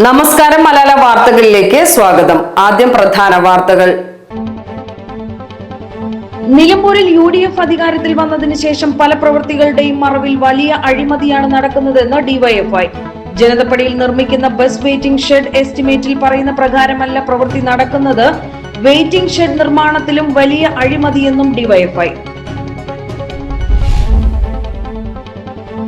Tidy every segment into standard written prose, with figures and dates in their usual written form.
നമസ്കാരം മലയാള വാർത്തകളിലേക്ക് സ്വാഗതം. ആദ്യം പ്രധാന വാർത്തകൾ. നിലമ്പൂരിൽ UDF അധികാരത്തിൽ വന്നതിന് ശേഷം പല പ്രവൃത്തികളുടെയും മറവിൽ വലിയ അഴിമതിയാണ് നടക്കുന്നതെന്ന് ഡിവൈഎഫ്ഐ. ജനതപ്പടിയിൽ നിർമ്മിക്കുന്ന ബസ് വെയിറ്റിംഗ് ഷെഡ് എസ്റ്റിമേറ്റിൽ പറയുന്ന പ്രകാരമല്ല പ്രവൃത്തി നടക്കുന്നത്. വെയിറ്റിംഗ് ഷെഡ് നിർമ്മാണത്തിലും വലിയ അഴിമതിയെന്നും ഡിവൈഎഫ്ഐ.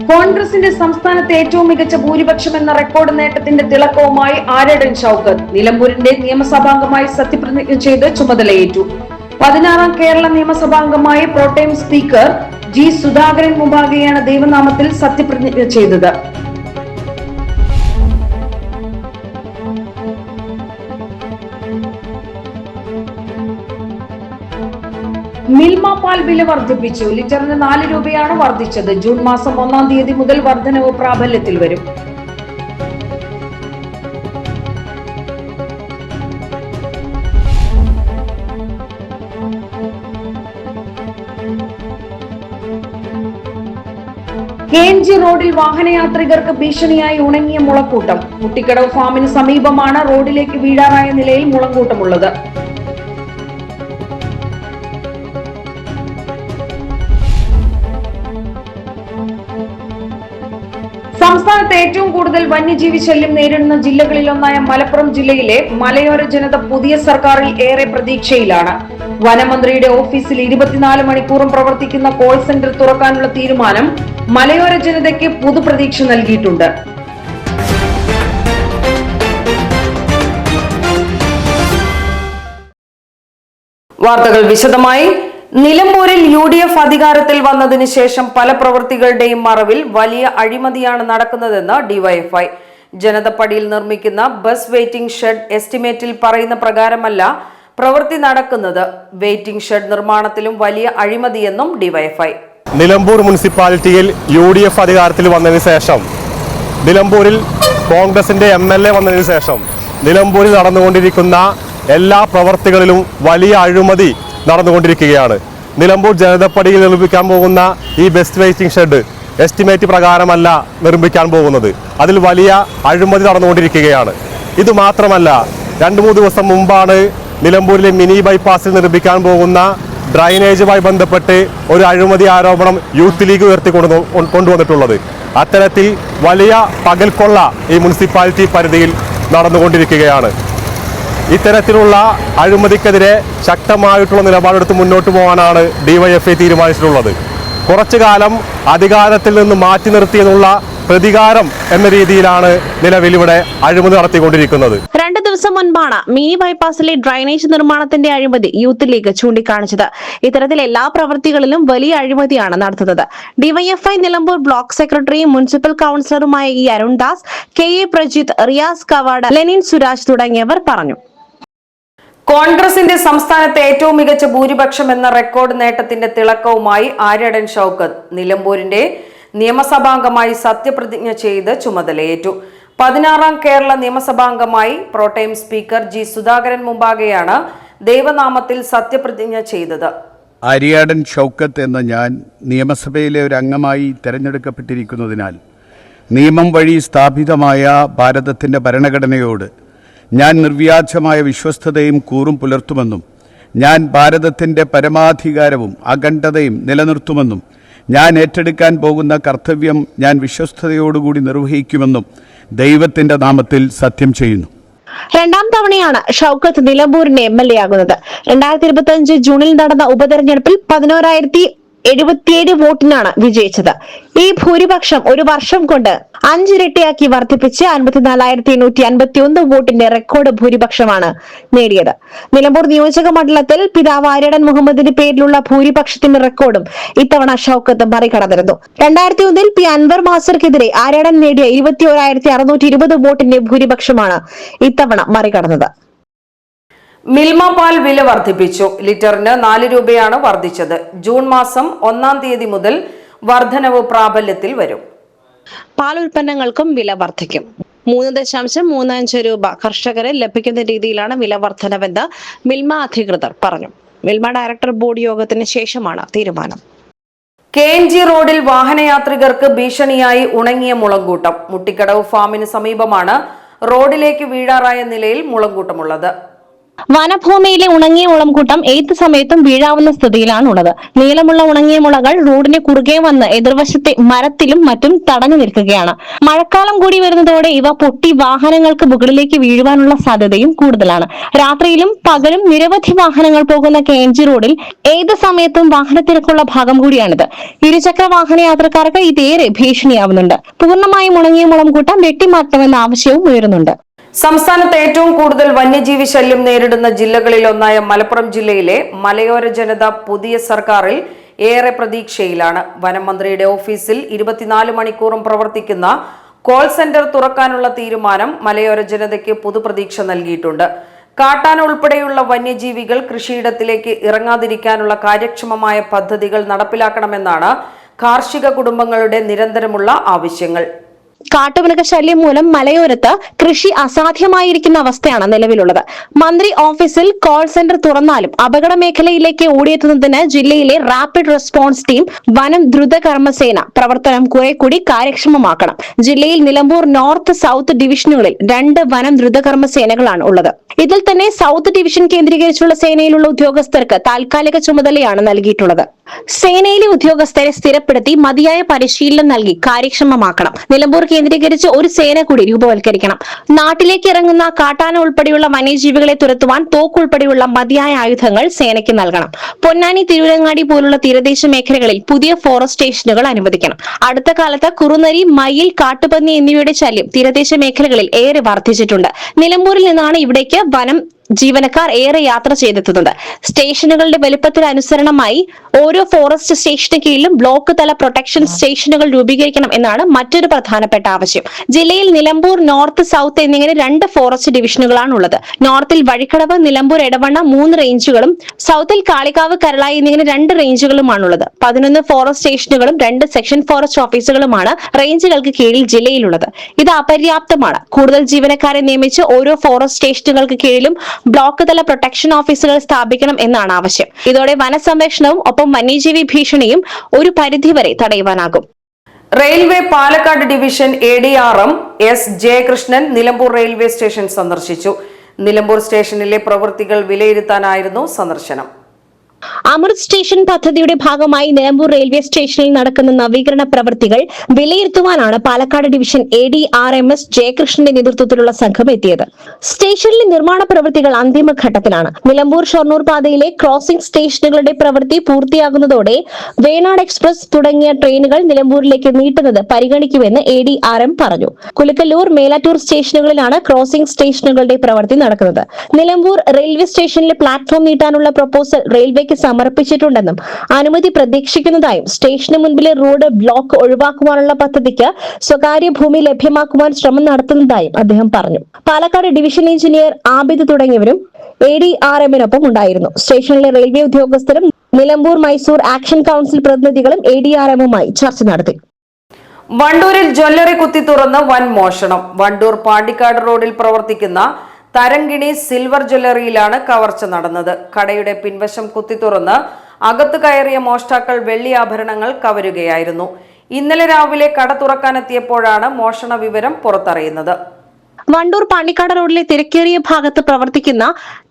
കോൺഗ്രസിന്റെ സംസ്ഥാനത്തെ ഏറ്റവും മികച്ച ഭൂരിപക്ഷം എന്ന റെക്കോർഡ് നേട്ടത്തിന്റെ തിളക്കവുമായി ആര്യടൻ ഷൗക്കത്ത് നിലമ്പൂരിന്റെ നിയമസഭാംഗമായി സത്യപ്രതിജ്ഞ ചെയ്ത് ചുമതലയേറ്റു. 16ാം കേരള നിയമസഭാംഗമായി പ്രോടേം സ്പീക്കർ ജി സുധാകരൻ മുമ്പാകെയാണ് ദൈവനാമത്തിൽ സത്യപ്രതിജ്ഞ ചെയ്തത്. മിൽമ പാൽ വില വർദ്ധിപ്പിച്ചു. ലിറ്ററിന് 4 രൂപയാണ് വർദ്ധിച്ചത്. ജൂൺ മാസം 1-ാം തീയതി മുതൽ വർധനവ് പ്രാബല്യത്തിൽ വരും. KNG റോഡിൽ വാഹനയാത്രികർക്ക് ഭീഷണിയായി ഉണങ്ങിയ മുളക്കൂട്ടം. മുട്ടിക്കടവ് ഫാമിന് സമീപമാണ് റോഡിലേക്ക് വീഴാറായ നിലയിൽ മുളങ്കൂട്ടമുള്ളത്. സംസ്ഥാനത്ത് ഏറ്റവും കൂടുതൽ വന്യജീവി ശല്യം നേരിടുന്ന ജില്ലകളിലൊന്നായ മലപ്പുറം ജില്ലയിലെ മലയോര ജനത പുതിയ സർക്കാരിൽ ഏറെ പ്രതീക്ഷയിലാണ്. വനമന്ത്രിയുടെ ഓഫീസിൽ 24 മണിക്കൂറും പ്രവർത്തിക്കുന്ന കോൾ സെന്റർ തുറക്കാനുള്ള തീരുമാനം മലയോര ജനതയ്ക്ക് പുതുപ്രതീക്ഷ നൽകിയിട്ടുണ്ട്. വാർത്തകൾ വിശദമായി. നിലമ്പൂരിൽ UDF അധികാരത്തിൽ വന്നതിന് ശേഷം പല പ്രവൃത്തികളുടെയും മറവിൽ വലിയ അഴിമതിയാണ് നടക്കുന്നതെന്ന് ഡിവൈഎഫ്ഐ. ജനതപ്പടിയിൽ നിർമ്മിക്കുന്ന ബസ് വെയിറ്റിംഗ് ഷെഡ് എസ്റ്റിമേറ്റിൽ പറയുന്ന പ്രകാരമല്ല പ്രവൃത്തി നടക്കുന്നത്. വെയിറ്റിംഗ് ഷെഡ് നിർമ്മാണത്തിലും വലിയ അഴിമതിയെന്നും ഡിവൈഎഫ്ഐ. നിലമ്പൂർ മുനിസിപ്പാലിറ്റിയിൽ UDF അധികാരത്തിൽ വന്നതിന് ശേഷം, നിലമ്പൂരിൽ കോൺഗ്രസിന്റെ MLA വന്നതിന് ശേഷം നിലമ്പൂരിൽ നടന്നുകൊണ്ടിരിക്കുന്ന എല്ലാ പ്രവർത്തികളിലും വലിയ അഴിമതി നടന്നുകൊണ്ടിരിക്കുകയാണ്. നിലമ്പൂർ ജനതപ്പടിയിൽ നിർമ്മിക്കാൻ പോകുന്ന ഈ ബസ് വെയിറ്റിംഗ് ഷെഡ് എസ്റ്റിമേറ്റ് പ്രകാരമല്ല നിർമ്മിക്കാൻ പോകുന്നത്. അതിൽ വലിയ അഴിമതി നടന്നുകൊണ്ടിരിക്കുകയാണ്. ഇതുമാത്രമല്ല, 2-3 ദിവസം മുമ്പാണ് നിലമ്പൂരിലെ മിനി ബൈപ്പാസിൽ നിർമ്മിക്കാൻ പോകുന്ന ഡ്രൈനേജുമായി ബന്ധപ്പെട്ട് ഒരു അഴിമതി ആരോപണം യൂത്ത് ലീഗ് ഉയർത്തി കൊണ്ടുവന്നിട്ടുള്ളത്. അത്തരത്തിൽ വലിയ പകൽക്കൊള്ള ഈ മുനിസിപ്പാലിറ്റി പരിധിയിൽ നടന്നുകൊണ്ടിരിക്കുകയാണ്. ഇത്തരത്തിലുള്ള അഴിമതിക്കെതിരെ ശക്തമായിട്ടുള്ള നിലപാടെടുത്ത് മുന്നോട്ട് പോകാനാണ് ഡിവൈഎഫ്ഐ തീരുമാനിച്ചിട്ടുള്ളത്. കുറച്ചു കാലം അധികാരത്തിൽ നിന്ന് മാറ്റി നിർത്തിയെന്നുള്ള പ്രതികാരം എന്ന രീതിയിലാണ് നിലവിൽ ഇവിടെ അഴിമതി നടത്തിക്കൊണ്ടിരിക്കുന്നത്. 2 ദിവസം മുൻപാണ് മിനി ബൈപ്പാസിലെ ഡ്രൈനേജ് നിർമ്മാണത്തിന്റെ അഴിമതി യൂത്ത് ലീഗ് ചൂണ്ടിക്കാണിച്ചത്. ഇത്തരത്തിൽ എല്ലാ പ്രവൃത്തികളിലും വലിയ അഴിമതിയാണ് നടത്തുന്നത്. ഡിവൈഎഫ്ഐ നിലമ്പൂർ ബ്ലോക്ക് സെക്രട്ടറിയും മുനിസിപ്പൽ കൌൺസിലറുമായ അരുൺദാസ്, KA പ്രജിത്ത്, റിയാസ് കവാട്, ലെനിൻ സുരാജ് തുടങ്ങിയവർ പറഞ്ഞു. കോൺഗ്രസിന്റെ സംസ്ഥാനത്തെ ഏറ്റവും മികച്ച ഭൂരിപക്ഷം എന്ന റെക്കോർഡ് നേട്ടത്തിന്റെ തിളക്കവുമായി ആര്യടൻ ഷൗക്കത്ത് നിലമ്പൂരിന്റെ നിയമസഭാംഗമായി സത്യപ്രതിജ്ഞ ചെയ്ത് ചുമതലയേറ്റു. 16ാം കേരള നിയമസഭാംഗമായി പ്രോടേം സ്പീക്കർ ജി സുധാകരൻ മുമ്പാകെയാണ് ദൈവനാമത്തിൽ സത്യപ്രതിജ്ഞ ചെയ്തത്. ആര്യാടൻ ഷൗക്കത്ത് എന്ന ഞാൻ നിയമസഭയിലെ ഒരു അംഗമായി തെരഞ്ഞെടുക്കപ്പെട്ടിരിക്കുന്നതിനാൽ നിയമം വഴി സ്ഥാപിതമായ ഭാരതത്തിൻ്റെ ഭരണഘടനയോട് ഞാൻ നിർവ്യാജമായ വിശ്വസ്തതയും കൂറും പുലർത്തുമെന്നും ഞാൻ ഭാരതത്തിൻ്റെ പരമാധികാരവും അഖണ്ഡതയും നിലനിർത്തുമെന്നും ഞാൻ ഏറ്റെടുക്കാൻ പോകുന്ന കർത്തവ്യം ഞാൻ വിശ്വസ്തയോടുകൂടി നിർവഹിക്കുമെന്നും ദൈവത്തിന്റെ നാമത്തിൽ സത്യം ചെയ്യുന്നു. 2ാം തവണയാണ് ഷൗക്കത്ത് നിലമ്പൂരിന്റെ MLA ആകുന്നത്. 2025 ജൂണിൽ നടന്ന ഉപതെരഞ്ഞെടുപ്പിൽ 11,077 വോട്ടിനാണ് വിജയിച്ചത്. ഈ ഭൂരിപക്ഷം ഒരു വർഷം കൊണ്ട് 5 ഇരട്ടിയാക്കി വർദ്ധിപ്പിച്ച് 54,851 വോട്ടിന്റെ റെക്കോർഡ് ഭൂരിപക്ഷമാണ് നേടിയത്. നിലമ്പൂർ നിയോജക മണ്ഡലത്തിൽ പിതാവ് ആര്യടൻ മുഹമ്മദിന്റെ പേരിലുള്ള ഭൂരിപക്ഷത്തിന്റെ റെക്കോർഡും ഇത്തവണ ഷൗക്കത്ത് മറികടന്നിരുന്നു. 2001 P. അൻവർ മാസ്റ്റർക്കെതിരെ ആര്യടൻ നേടിയ 21,620 വോട്ടിന്റെ ഭൂരിപക്ഷമാണ് ഇത്തവണ മറികടന്നത്. മിൽമ പാൽ വില വർദ്ധിപ്പിച്ചു. ലിറ്ററിന് 4 രൂപയാണ് വർദ്ധിച്ചത്. ജൂൺ മാസം 1-ാം തീയതി മുതൽ വർധനവ് പ്രാബല്യത്തിൽ വരും. പാൽ ഉൽപ്പന്നങ്ങൾക്കും വില വർദ്ധിക്കും. 3.35 രൂപ കർഷകരെ ലഭിക്കുന്ന രീതിയിലാണ് വില വർധനവെന്ന് മിൽമ അധികൃതർ പറഞ്ഞു. മിൽമ ഡയറക്ടർ ബോർഡ് യോഗത്തിന് ശേഷമാണ് തീരുമാനം. KNG റോഡിൽ വാഹനയാത്രികർക്ക് ഭീഷണിയായി ഉണങ്ങിയ മുളങ്കൂട്ടം. മുട്ടിക്കടവ് ഫാമിന് സമീപമാണ് റോഡിലേക്ക് വീഴാറായ നിലയിൽ മുളങ്കൂട്ടമുള്ളത്. വനഭൂമിയിലെ ഉണങ്ങിയ മുളംകൂട്ടം ഏത് സമയത്തും വീഴാവുന്ന സ്ഥിതിയിലാണുള്ളത്. നീളമുള്ള ഉണങ്ങിയ മുളകൾ റോഡിന് കുറുകെ വന്ന് എതിർവശത്തെ മരത്തിലും മറ്റും തടഞ്ഞു നിൽക്കുകയാണ്. മഴക്കാലം കൂടി വരുന്നതോടെ ഇവ പൊട്ടി വാഹനങ്ങൾക്ക് മുകളിലേക്ക് വീഴുവാനുള്ള സാധ്യതയും കൂടുതലാണ്. രാത്രിയിലും പകലും നിരവധി വാഹനങ്ങൾ പോകുന്ന KMG റോഡിൽ ഏത് സമയത്തും വാഹനത്തിരക്കുള്ള ഭാഗം കൂടിയാണിത്. ഇരുചക്ര വാഹന യാത്രക്കാർക്ക് ഇതേറെ ഭീഷണിയാവുന്നുണ്ട്. പൂർണ്ണമായും ഉണങ്ങിയ മുളംകൂട്ടം വെട്ടിമാറ്റണമെന്ന ആവശ്യവും ഉയരുന്നുണ്ട്. സംസ്ഥാനത്ത് ഏറ്റവും കൂടുതൽ വന്യജീവി ശല്യം നേരിടുന്ന ജില്ലകളിലൊന്നായ മലപ്പുറം ജില്ലയിലെ മലയോര ജനത പുതിയ സർക്കാരിൽ ഏറെ പ്രതീക്ഷയിലാണ്. വനം മന്ത്രിയുടെ ഓഫീസിൽ 24 മണിക്കൂറും പ്രവർത്തിക്കുന്ന കോൾ സെന്റർ തുറക്കാനുള്ള തീരുമാനം മലയോര ജനതയ്ക്ക് പുതുപ്രതീക്ഷ നൽകിയിട്ടുണ്ട്. കാട്ടാന ഉൾപ്പെടെയുള്ള വന്യജീവികൾ കൃഷിയിടത്തിലേക്ക് ഇറങ്ങാതിരിക്കാനുള്ള കാര്യക്ഷമമായ പദ്ധതികൾ നടപ്പിലാക്കണമെന്നാണ് കാർഷിക കുടുംബങ്ങളുടെ നിരന്തരമുള്ള ആവശ്യങ്ങൾ. കാട്ടുമൃഗശല്യം മൂലം മലയോരത്ത് കൃഷി അസാധ്യമായിരിക്കുന്ന അവസ്ഥയാണ് നിലവിലുള്ളത്. മന്ത്രി ഓഫീസിൽ കോൾ സെന്റർ തുറന്നാലും അപകട മേഖലയിലേക്ക് ഓടിയെത്തുന്നതിന് ജില്ലയിലെ റാപ്പിഡ് റെസ്പോൺസ് ടീം, വനം ദ്രുത കർമ്മസേന പ്രവർത്തനം കുറെ കൂടി കാര്യക്ഷമമാക്കണം. ജില്ലയിൽ നിലമ്പൂർ നോർത്ത് സൗത്ത് ഡിവിഷനുകളിൽ 2 വനം ദ്രുത കർമ്മസേനകളാണ് ഉള്ളത്. ഇതിൽ തന്നെ സൗത്ത് ഡിവിഷൻ കേന്ദ്രീകരിച്ചുള്ള സേനയിലുള്ള ഉദ്യോഗസ്ഥർക്ക് താൽക്കാലിക ചുമതലയാണ് നൽകിയിട്ടുള്ളത്. സേനയിലെ ഉദ്യോഗസ്ഥരെ സ്ഥിരപ്പെടുത്തി മതിയായ പരിശീലനം നൽകി കാര്യക്ഷമമാക്കണം. നിലമ്പൂർ കേന്ദ്രീകരിച്ച് ഒരു സേന കൂടി രൂപവൽക്കരിക്കണം. നാട്ടിലേക്ക് ഇറങ്ങുന്ന കാട്ടാന ഉൾപ്പെടെയുള്ള വന്യജീവികളെ തുരത്തുവാൻ തോക്കുൾപ്പെടെയുള്ള മതിയായ ആയുധങ്ങൾ സേനയ്ക്ക് നൽകണം. പൊന്നാനി, തിരൂരങ്ങാടി പോലുള്ള തീരദേശ മേഖലകളിൽ പുതിയ ഫോറസ്റ്റ് സ്റ്റേഷനുകൾ അനുവദിക്കണം. അടുത്ത കാലത്ത് കുറുനരി, മയിൽ, കാട്ടുപന്നി എന്നിവയുടെ ശല്യം തീരദേശ മേഖലകളിൽ ഏറെ വർദ്ധിച്ചിട്ടുണ്ട്. നിലമ്പൂരിൽ നിന്നാണ് ഇവിടേക്ക് വനം ജീവനക്കാർ ഏറെ യാത്ര ചെയ്തെത്തുന്നത്. സ്റ്റേഷനുകളുടെ വലുപ്പത്തിനനുസരണമായി ഓരോ ഫോറസ്റ്റ് സ്റ്റേഷന് കീഴിലും ബ്ലോക്ക് തല പ്രൊട്ടക്ഷൻ സ്റ്റേഷനുകൾ രൂപീകരിക്കണം എന്നാണ് മറ്റൊരു പ്രധാനപ്പെട്ട ആവശ്യം. ജില്ലയിൽ നിലമ്പൂർ നോർത്ത്, സൗത്ത് എന്നിങ്ങനെ 2 ഫോറസ്റ്റ് ഡിവിഷനുകളാണ് ഉള്ളത്. നോർത്തിൽ വഴിക്കടവ്, നിലമ്പൂർ, എടവണ്ണ 3 റേഞ്ചുകളും സൗത്തിൽ കാളികാവ്, കരളായി എന്നിങ്ങനെ 2 റേഞ്ചുകളുമാണുള്ളത്. 11 ഫോറസ്റ്റ് സ്റ്റേഷനുകളും 2 സെക്ഷൻ ഫോറസ്റ്റ് ഓഫീസുകളുമാണ് റേഞ്ചുകൾക്ക് കീഴിൽ ജില്ലയിലുള്ളത്. ഇത് അപര്യാപ്തമാണ്. കൂടുതൽ ജീവനക്കാരെ നിയമിച്ച് ഓരോ ഫോറസ്റ്റ് സ്റ്റേഷനുകൾക്ക് കീഴിലും ബ്ലോക്ക് തല പ്രൊട്ടക്ഷൻ ഓഫീസുകൾ സ്ഥാപിക്കണം എന്നാണ് ആവശ്യം. ഇതോടെ വനസംരക്ഷണവും ഒപ്പം വന്യജീവി ഭീഷണിയും ഒരു പരിധിവരെ തടയുവാനാകും. Railway Palakkad division ADRM S Jayakrishnan Nilambur railway station സന്ദർശിച്ചു. നിലമ്പൂർ സ്റ്റേഷനിലെ പ്രവൃത്തികൾ വിലയിരുത്താനായിരുന്നു സന്ദർശനം. അമൃത് സ്റ്റേഷൻ പദ്ധതിയുടെ ഭാഗമായി നിലമ്പൂർ റെയിൽവേ സ്റ്റേഷനിൽ നടക്കുന്ന നവീകരണ പ്രവൃത്തികൾ വിലയിരുത്തുവാനാണ് പാലക്കാട് ഡിവിഷൻ ADRMS ജയകൃഷ്ണന്റെ നേതൃത്വത്തിലുള്ള സംഘം എത്തിയത്. സ്റ്റേഷനിലെ നിർമ്മാണ പ്രവൃത്തികൾ അന്തിമഘട്ടത്തിലാണ്. നിലമ്പൂർ ഷൊർണൂർ പാതയിലെ ക്രോസിംഗ് സ്റ്റേഷനുകളുടെ പ്രവൃത്തി പൂർത്തിയാകുന്നതോടെ വേണാട് എക്സ്പ്രസ് തുടങ്ങിയ ട്രെയിനുകൾ നിലമ്പൂരിലേക്ക് നീട്ടുന്നത് പരിഗണിക്കുമെന്ന് ADRM പറഞ്ഞു. കുലുക്കല്ലൂർ, മേലാറ്റൂർ സ്റ്റേഷനുകളിലാണ് ക്രോസിംഗ് സ്റ്റേഷനുകളുടെ പ്രവൃത്തി നടക്കുന്നത്. നിലമ്പൂർ റെയിൽവേ സ്റ്റേഷനിലെ പ്ലാറ്റ്ഫോം നീട്ടാനുള്ള പ്രപ്പോസൽ റെയിൽവേ സമർപ്പിച്ചിട്ടുണ്ടെന്നും അനുമതി പ്രതീക്ഷിക്കുന്നതായും സ്റ്റേഷന് മുൻപിലെ റോഡ് ബ്ലോക്ക് ഒഴിവാക്കുവാനുള്ള പദ്ധതിക്ക് സ്വകാര്യ ഭൂമി ലഭ്യമാക്കുവാൻ ശ്രമം നടത്തുന്നതായും അദ്ദേഹം പറഞ്ഞു. പാലക്കാട് ഡിവിഷൻ എഞ്ചിനീയർ ആബിദ് തുടങ്ങിയവരും ADRMനൊപ്പം ഉണ്ടായിരുന്നു. സ്റ്റേഷനിലെ റെയിൽവേ ഉദ്യോഗസ്ഥരും നിലമ്പൂർ മൈസൂർ ആക്ഷൻ കൌൺസിൽ പ്രതിനിധികളും ADRMുമായി ചർച്ച നടത്തി. വണ്ടൂരിൽ ജ്വല്ലറി കുത്തി തുറന്ന് വൻ മോഷണം. വണ്ടൂർ പാണ്ടിക്കാട് റോഡിൽ പ്രവർത്തിക്കുന്ന തരങ്കിണി സിൽവർ ജ്വല്ലറിയിലാണ് കവർച്ച നടന്നത്. കടയുടെ പിൻവശം കുത്തി തുറന്ന് അകത്ത് കയറിയ മോഷ്ടാക്കൾ വെള്ളി ആഭരണങ്ങൾ കവരുകയായിരുന്നു. ഇന്നലെ രാവിലെ കട തുറക്കാനെത്തിയപ്പോഴാണ് മോഷണ വിവരം പുറത്തറിയുന്നത്. വണ്ടൂർ പാണ്ടിക്കാട് റോഡിലെ തിരക്കേറിയ ഭാഗത്ത് പ്രവർത്തിക്കുന്ന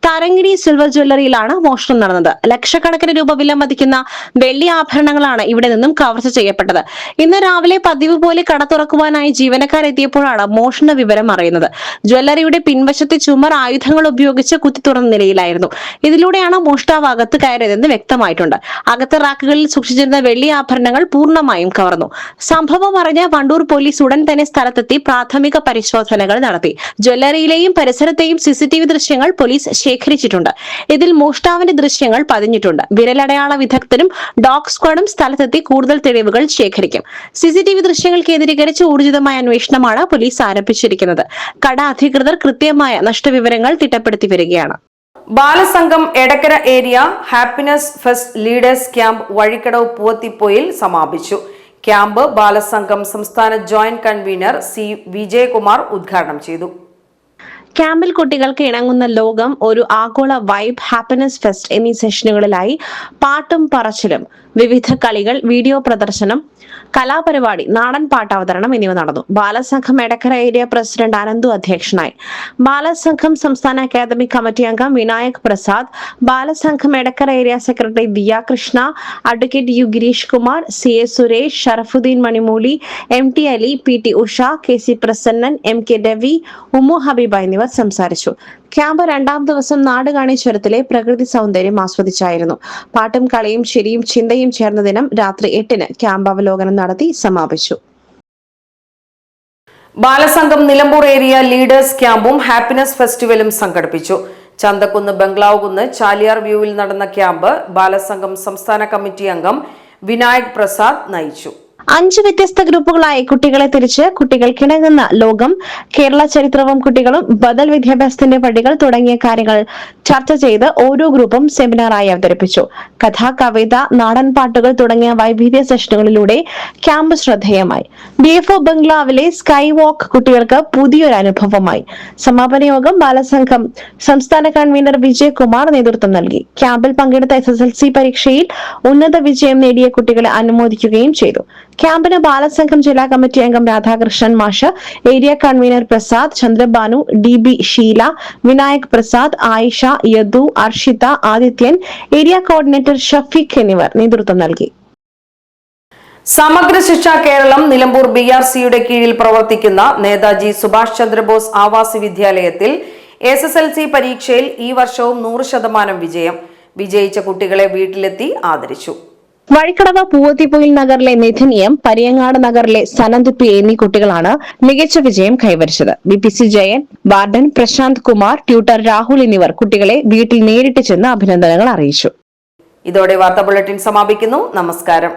തരങ്കിണി സിൽവർ ജ്വല്ലറിയിലാണ് മോഷണം നടന്നത്. ലക്ഷക്കണക്കിന് രൂപ വില മതിക്കുന്ന വെള്ളി ആഭരണങ്ങളാണ് ഇവിടെ നിന്നും കവർച്ച ചെയ്യപ്പെട്ടത്. ഇന്ന് രാവിലെ പതിവ് പോലെ കട തുറക്കുവാനായി ജീവനക്കാരെത്തിയപ്പോഴാണ് മോഷണ വിവരം അറിയുന്നത്. ജ്വല്ലറിയുടെ പിൻവശത്തെ ചുമർ ആയുധങ്ങൾ ഉപയോഗിച്ച് കുത്തി തുറന്ന നിലയിലായിരുന്നു. ഇതിലൂടെയാണ് മോഷ്ടാവ് അകത്ത് കയറിയതെന്ന് വ്യക്തമായിട്ടുണ്ട്. അകത്ത് റാക്കുകളിൽ സൂക്ഷിച്ചിരുന്ന വെള്ളി ആഭരണങ്ങൾ പൂർണ്ണമായും കവർന്നു. സംഭവം അറിഞ്ഞ വണ്ടൂർ പോലീസ് ഉടൻ തന്നെ സ്ഥലത്തെത്തി പ്രാഥമിക പരിശോധനകൾ നടത്തി. ജ്വല്ലറിയിലെയും പരിസരത്തെയും CCTV ദൃശ്യങ്ങൾ പോലീസ് ശേഖരിച്ചിട്ടുണ്ട്. ഇതിൽ മോഷ്ടാവിന്റെ ദൃശ്യങ്ങൾ പതിഞ്ഞിട്ടുണ്ട്. വിരലടയാള വിദഗ്ധരും ഡോഗ് സ്ക്വാഡും സ്ഥലത്തെത്തി കൂടുതൽ തെളിവുകൾ ശേഖരിക്കും. CCTV ദൃശ്യങ്ങൾ കേന്ദ്രീകരിച്ച് ഊർജിതമായ അന്വേഷണമാണ് പോലീസ് ആരംഭിച്ചിരിക്കുന്നത്. കട അധികൃതർ കൃത്യമായ നഷ്ടവിവരങ്ങൾ തിട്ടപ്പെടുത്തി വരികയാണ്. Balasangham Edakkara area happiness fest leaders camp Vazhikkadavu Poovathippoyil സമാപിച്ചു. ക്യാമ്പ് ബാലസംഘം സംസ്ഥാന ജോയിന്റ് കൺവീനർ C വിജയകുമാർ ഉദ്ഘാടനം ചെയ്തു. ക്യാമ്പിൽ കുട്ടികൾക്ക് ഇണങ്ങുന്ന ലോകം, ഒരു ആഗോള വൈബ്, ഹാപ്പിനെസ് ഫെസ്റ്റ് എന്നീ സെഷനുകളിലായി പാട്ടും പറച്ചിലും, വിവിധ കളികൾ, വീഡിയോ പ്രദർശനം, കലാപരിപാടി, നാടൻ പാട്ടവതരണം എന്നിവ നടന്നു. ബാലസംഘം എടക്കര ഏരിയ പ്രസിഡന്റ് അനന്തു അധ്യക്ഷനായി. ബാലസംഘം സംസ്ഥാന അക്കാദമിക് കമ്മിറ്റി അംഗം Vinayak Prasad, Balasangham Edakkara area secretary Diya Krishna, advocate U Girish Kumar, CA Suresh, Sharafuddin Manimooli, MT Ali, PT Usha, KC Prasannan, MK Ravi, Ummu Habeeba എന്നിവർ സംസാരിച്ചു. ക്യാമ്പ് രണ്ടാം ദിവസം നാടുകാണി ചുരത്തിലെ പ്രകൃതി സൗന്ദര്യം ആസ്വദിച്ചായിരുന്നു. പാട്ടും കളിയും ചിരിയും ചിന്തയും ചേർന്ന ദിനം രാത്രി 8-ന് ക്യാമ്പ് അവലോകനം നടത്തി സമാപിച്ചു. ബാലസംഘം നിലമ്പൂർ ഏരിയ ലീഡേഴ്സ് ക്യാമ്പും ഹാപ്പിനെസ് ഫെസ്റ്റിവലും സംഘടിപ്പിച്ചു. ചന്തക്കുന്ന് ബംഗ്ലാവ് കുന്ന് ചാലിയാർ വ്യൂവിൽ നടന്ന ക്യാമ്പ് ബാലസംഘം സംസ്ഥാന കമ്മിറ്റി അംഗം വിനായക് പ്രസാദ് നയിച്ചു. 5 വ്യത്യസ്ത ഗ്രൂപ്പുകളായി കുട്ടികളെ തിരിച്ച് കുട്ടികൾക്കിണങ്ങുന്ന ലോകം, കേരള ചരിത്രവും കുട്ടികളും, ബദൽ വിദ്യാഭ്യാസത്തിന്റെ പടികൾ തുടങ്ങിയ കാര്യങ്ങൾ ചർച്ച ചെയ്ത് ഓരോ ഗ്രൂപ്പും സെമിനാറായി അവതരിപ്പിച്ചു. കഥ, കവിത, നാടൻ പാട്ടുകൾ തുടങ്ങിയ വൈവിധ്യ സെഷനുകളിലൂടെ ക്യാമ്പ് ശ്രദ്ധേയമായി. DFO ബംഗ്ലാവിലെ സ്കൈ വാക്ക് കുട്ടികൾക്ക് പുതിയൊരു അനുഭവമായി. സമാപന യോഗം ബാലസംഘം സംസ്ഥാന കൺവീനർ വിജയകുമാർ നേതൃത്വം നൽകി. ക്യാമ്പിൽ പങ്കെടുത്ത SSLC പരീക്ഷയിൽ ഉന്നത വിജയം നേടിയ കുട്ടികളെ അനുമോദിക്കുകയും ചെയ്തു. ക്യാമ്പിന് ബാലസംഘം ജില്ലാ കമ്മിറ്റി അംഗം രാധാകൃഷ്ണൻ മാഷ്, area convener Prasad, Chandrabanu, DB Sheela, Vinayak Prasad, Ayisha, Yadu, Arshitha, Adithyan, area coordinator Shafeeq എന്നിവർ നേതൃത്വം നൽകി. സമഗ്ര ശിക്ഷ കേരളം നിലമ്പൂർ BRCയുടെ കീഴിൽ പ്രവർത്തിക്കുന്ന നേതാജി സുഭാഷ് ചന്ദ്രബോസ് ആവാസി വിദ്യാലയത്തിൽ SSLC പരീക്ഷയിൽ ഈ വർഷവും 100% വിജയം. വിജയിച്ച കുട്ടികളെ വീട്ടിലെത്തി ആദരിച്ചു. വഴിക്കടവ് പൂവത്തിപ്പൊയിൽ നഗറിലെ നിഥനിയം, പരിയങ്ങാട് നഗറിലെ സനന്ദ് P എന്നീ കുട്ടികളാണ് മികച്ച വിജയം കൈവരിച്ചത്. BPC Jayan, warden Prashanth Kumar, tutor Rahul എന്നിവർ കുട്ടികളെ വീട്ടിൽ നേരിട്ട് ചെന്ന് അഭിനന്ദനങ്ങൾ അറിയിച്ചു. ഇതോടെ വാർത്താ ബുള്ളറ്റിൻ സമാപിക്കുന്നു. നമസ്കാരം.